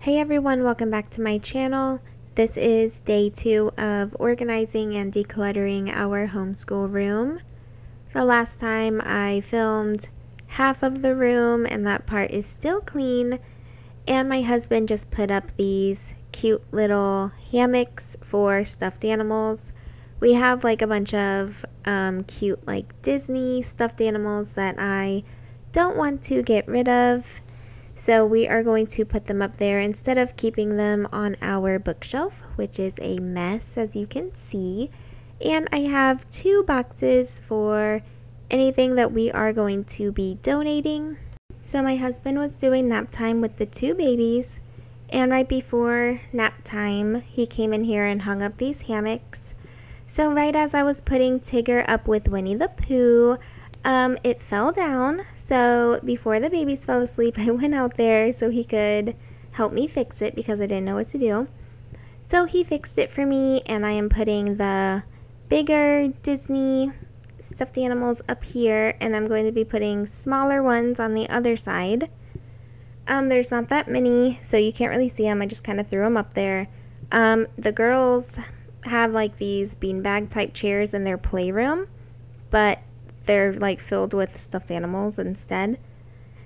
Hey everyone, welcome back to my channel. This is day 2 of organizing and decluttering our homeschool room. The last time I filmed half of the room and that part is still clean, and my husband just put up these cute little hammocks for stuffed animals. We have like a bunch of cute like Disney stuffed animals that I don't want to get rid of. So we are going to put them up there instead of keeping them on our bookshelf, which is a mess as you can see. And I have 2 boxes for anything that we are going to be donating. So my husband was doing nap time with the 2 babies, and right before nap time he came in here and hung up these hammocks. So right as I was putting Tigger up with Winnie the Pooh, it fell down. So before the babies fell asleep, I went out there so he could help me fix it because I didn't know what to do. So he fixed it for me, and I am putting the bigger Disney stuffed animals up here, and I'm going to be putting smaller ones on the other side. There's not that many, so you can't really see them. I just kind of threw them up there. The girls have like these beanbag type chairs in their playroom, but they're like filled with stuffed animals instead.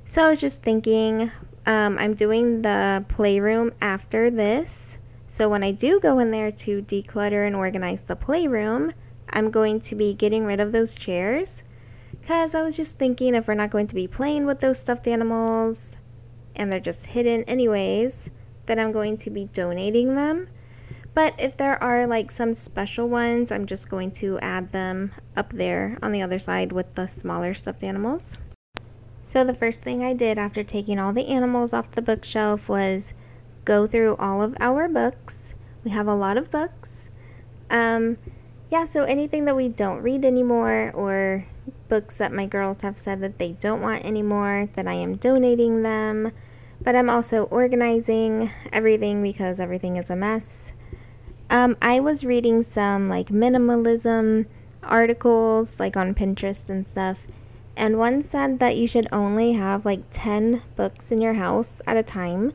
So I was just thinking, I'm doing the playroom after this. So when I do go in there to declutter and organize the playroom, I'm going to be getting rid of those chairs. Because I was just thinking, if we're not going to be playing with those stuffed animals and they're just hidden anyways, then I'm going to be donating them. But if there are like some special ones, I'm just going to add them up there on the other side with the smaller stuffed animals. So the first thing I did after taking all the animals off the bookshelf was go through all of our books. We have a lot of books. So anything that we don't read anymore, or books that my girls have said that they don't want anymore, that I am donating them. But I'm also organizing everything because everything is a mess. I was reading some like minimalism articles like on Pinterest and stuff, and one said that you should only have like 10 books in your house at a time.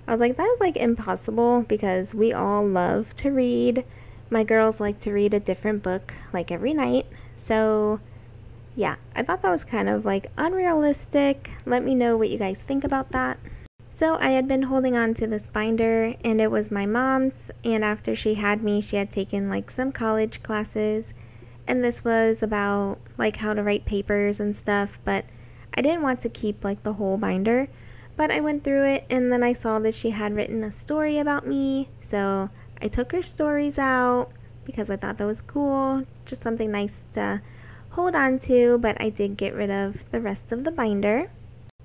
I was like, that is like impossible because we all love to read. My girls like to read a different book like every night. So yeah, I thought that was kind of like unrealistic. Let me know what you guys think about that. So I had been holding on to this binder, and it was my mom's, and after she had me, she had taken like some college classes, and this was about like how to write papers and stuff, but I didn't want to keep like the whole binder. But I went through it, and then I saw that she had written a story about me, so I took her stories out because I thought that was cool, just something nice to hold on to. But I did get rid of the rest of the binder.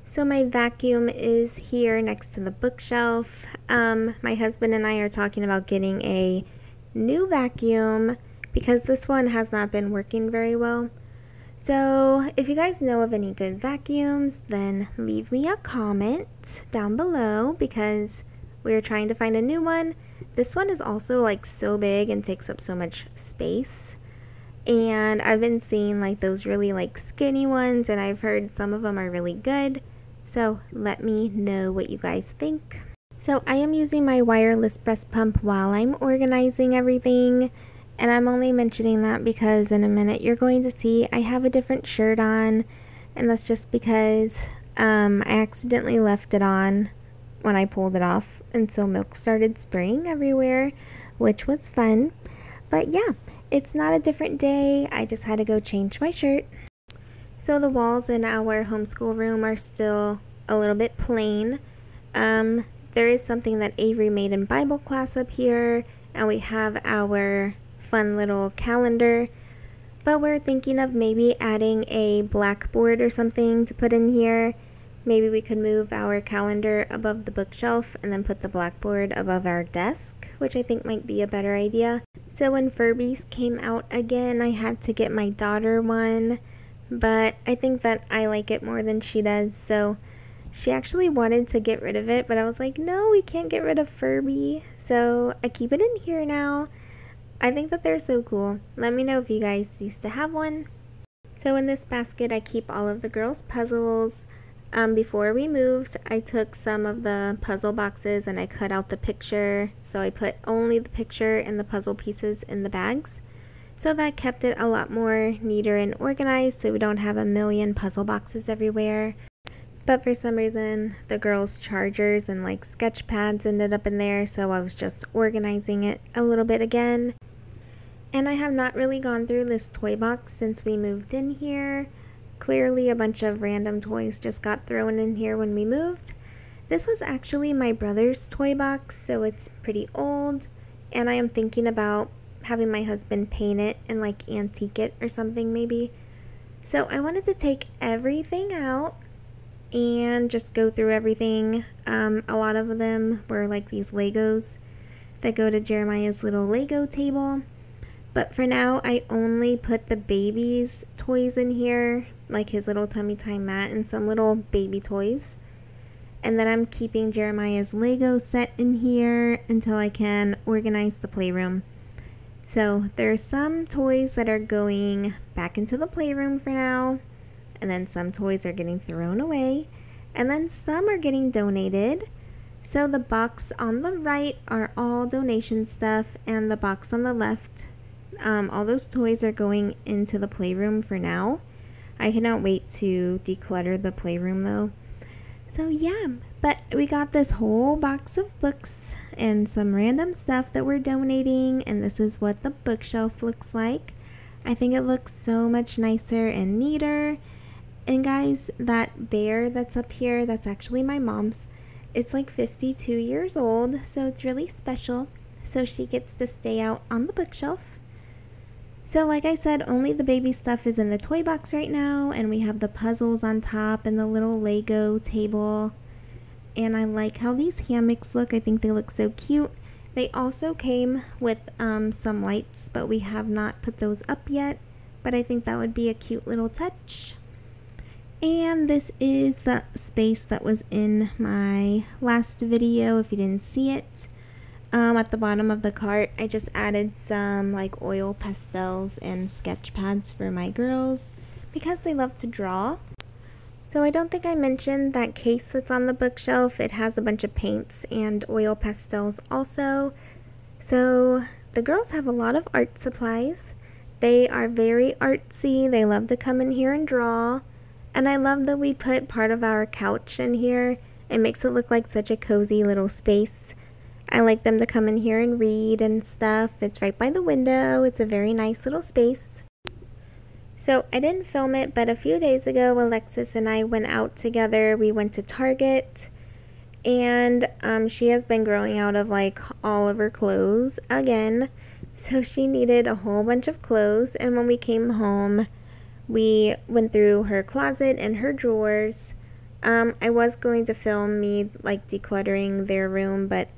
So my vacuum is here next to the bookshelf. My husband and I are talking about getting a new vacuum because this one has not been working very well. So if you guys know of any good vacuums, then leave me a comment down below because we're trying to find a new one. This one is also like so big and takes up so much space. And I've been seeing like those really like skinny ones, and I've heard some of them are really good. So let me know what you guys think. So I am using my wireless breast pump while I'm organizing everything. And I'm only mentioning that because in a minute you're going to see I have a different shirt on. And that's just because I accidentally left it on when I pulled it off. And so milk started spraying everywhere, which was fun. But yeah, it's not a different day. I just had to go change my shirt. So the walls in our homeschool room are still a little bit plain. There is something that Avery made in Bible class up here, and we have our fun little calendar. But we're thinking of maybe adding a blackboard or something to put in here. Maybe we could move our calendar above the bookshelf and then put the blackboard above our desk, which I think might be a better idea. So when Furbies came out again, I had to get my daughter one. But I think that I like it more than she does, so she actually wanted to get rid of it, but I was like, no, we can't get rid of Furby. So I keep it in here now. I think that they're so cool. Let me know if you guys used to have one. So in this basket, I keep all of the girls' puzzles. Before we moved, I took some of the puzzle boxes and I cut out the picture, so I put only the picture and the puzzle pieces in the bags. So that kept it a lot more neater and organized, so we don't have a million puzzle boxes everywhere. But for some reason, the girls' chargers and like sketch pads ended up in there, so I was just organizing it a little bit again. And I have not really gone through this toy box since we moved in here. Clearly a bunch of random toys just got thrown in here when we moved. This was actually my brother's toy box, so it's pretty old, and I am thinking about having my husband paint it and like antique it or something maybe. So I wanted to take everything out and just go through everything. A lot of them were like these Legos that go to Jeremiah's little Lego table. But for now, I only put the baby's toys in here, like his little tummy time mat and some little baby toys. And then I'm keeping Jeremiah's Lego set in here until I can organize the playroom. So there's some toys that are going back into the playroom for now, and then some toys are getting thrown away, and then some are getting donated. So the box on the right are all donation stuff, and the box on the left, all those toys are going into the playroom for now. I cannot wait to declutter the playroom though. So yeah, but we got this whole box of books and some random stuff that we're donating, and this is what the bookshelf looks like. I think it looks so much nicer and neater. And guys, that bear that's up here, that's actually my mom's. It's like 52 years old, so it's really special. So she gets to stay out on the bookshelf. So like I said, only the baby stuff is in the toy box right now, and we have the puzzles on top and the little Lego table. And I like how these hammocks look. I think they look so cute. They also came with some lights, but we have not put those up yet. But I think that would be a cute little touch. And this is the space that was in my last video, if you didn't see it. At the bottom of the cart, I just added some like oil pastels and sketch pads for my girls because they love to draw. So I don't think I mentioned that case that's on the bookshelf. It has a bunch of paints and oil pastels also. So the girls have a lot of art supplies. They are very artsy. They love to come in here and draw. And I love that we put part of our couch in here. It makes it look like such a cozy little space. I like them to come in here and read and stuff. It's right by the window. It's a very nice little space. So I didn't film it, but a few days ago, Alexis and I went out together. We went to Target, and she has been growing out of like all of her clothes again. So she needed a whole bunch of clothes, and when we came home, we went through her closet and her drawers. I was going to film me like decluttering their room, but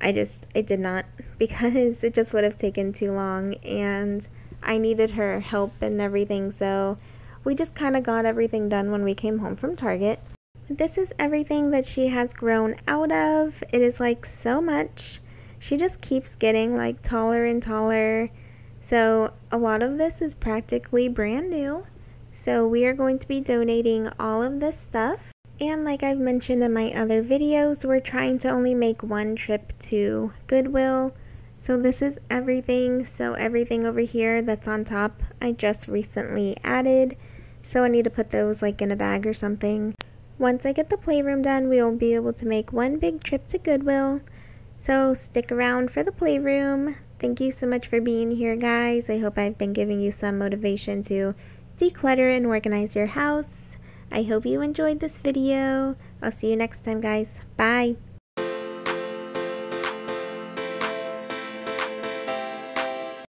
I did not, because it just would have taken too long and I needed her help and everything, so we just kind of got everything done when we came home from Target. This is everything that she has grown out of. It is like so much. She just keeps getting like taller and taller. So a lot of this is practically brand new. So we are going to be donating all of this stuff. And like I've mentioned in my other videos, we're trying to only make one trip to Goodwill. So this is everything. So everything over here that's on top, I just recently added. So I need to put those like in a bag or something. Once I get the playroom done, we will be able to make one big trip to Goodwill. So stick around for the playroom. Thank you so much for being here, guys. I hope I've been giving you some motivation to declutter and organize your house. I hope you enjoyed this video. I'll see you next time, guys. Bye.